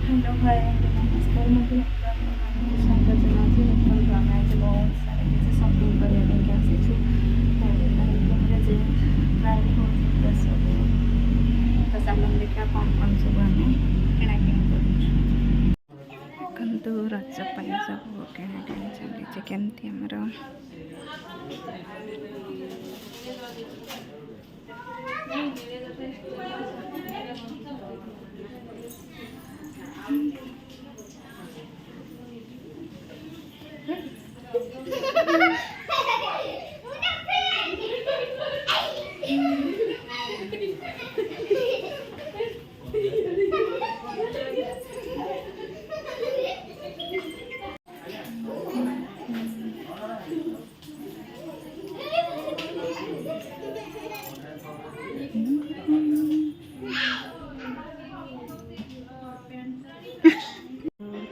Hello hi नमस्कार मुझे स्वागत जनाऊँ देखो आम आज बहुत सारा किसी सपिंग करने आसीचु जे गाड़ी हो सब तो चल देखा कौन कौन सब आम किणाकिणी कर रजपाई सब किणाकिणी चली केमती आमर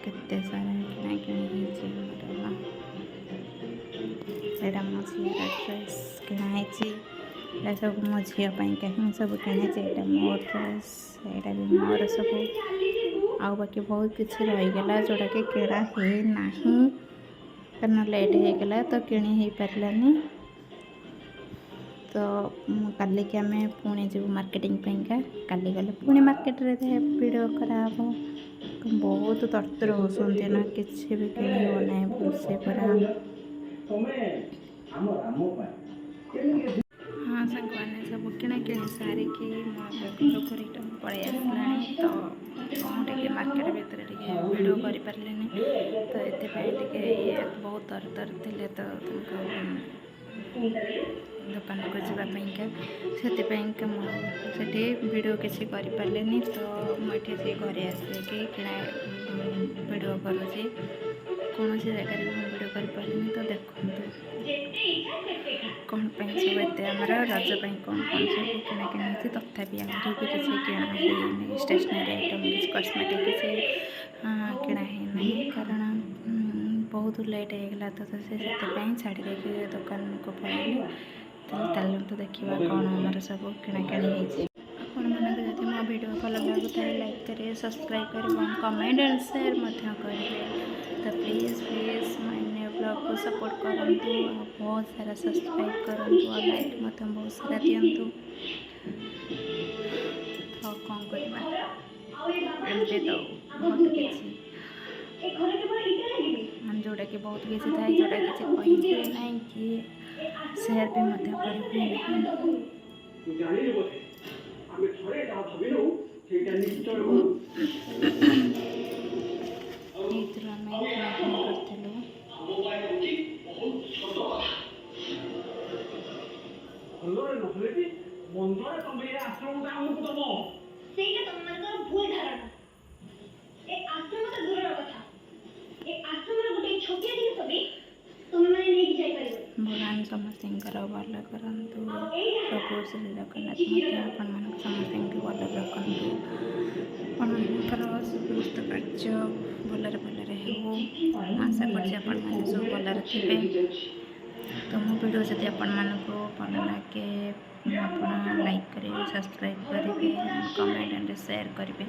केते सारा किणाकिणी एटा मो झीर ड्रेस किणाई सब मो झीपाई ही सब किणाई यहाँ मो ड्रेस यहाँ भी मोर सब आउ बाकी बहुत किसी रहीगला जोटा कि किणा ही ना कारण लेट होगला तो किणी हो पारानी तो काली कि आम पुणी जीव मार्केटिंग काली गले पुणी मार्केट भिड़ कराब बहुत तर्तर होती ना किसी भी किणी होना भलसे पड़ा हाँ सांग मैंने सब किणाकिणी सारिकी घर रिटर्न पलि आसला तो टे मार्केट भितर भिड कर पारे तो ये बहुत तर तर थे तो दुकान को जावाईका से भिड किसी करें तो मुझे से घरे आसे कि किणा भिड करुँचे कौन सी जगह भिड कर तो देखो कौन सब एमर रजपाई कौन कौन सब किणाकिणी तथापि आगे भी किसी किणा स्टेशनरी आइटम किसी कस्मेटिक किसी किणा ही कारण बहुत लेट होगला तो से छाड़ी देके दुकान को पलि तो देखा कौन आमर सब किणाकिणी आपण मानक जब मो वीडियो भल लगुता है लाइक करें सब्सक्राइब करें कमेंट एंड शेयर करेंगे तो प्लीज़ प्लीज़ मैंने ब्लॉग को सपोर्ट करूँ बहुत सारा सब्सक्राइब करूँ और लाइक मत बहुत सारा दिंतु तो कौन करवा एमती तो बहुत किसी जोटा कि बहुत किसी थाए जोटा किसी कहे ना कि शेयर भी मत करें भगवान समस्त भल करतु प्रभु श्री जगन्नाथ आपण मान समस्त भल रखु आपंकर समस्त कार्य भलरे भलरे हो आशा कर सब भलरे थे तो मो वीडियो जब आपको भल लगे आप लाइक करेंगे सब्सक्राइब करेंगे कमेंट एंड शेयर करेंगे।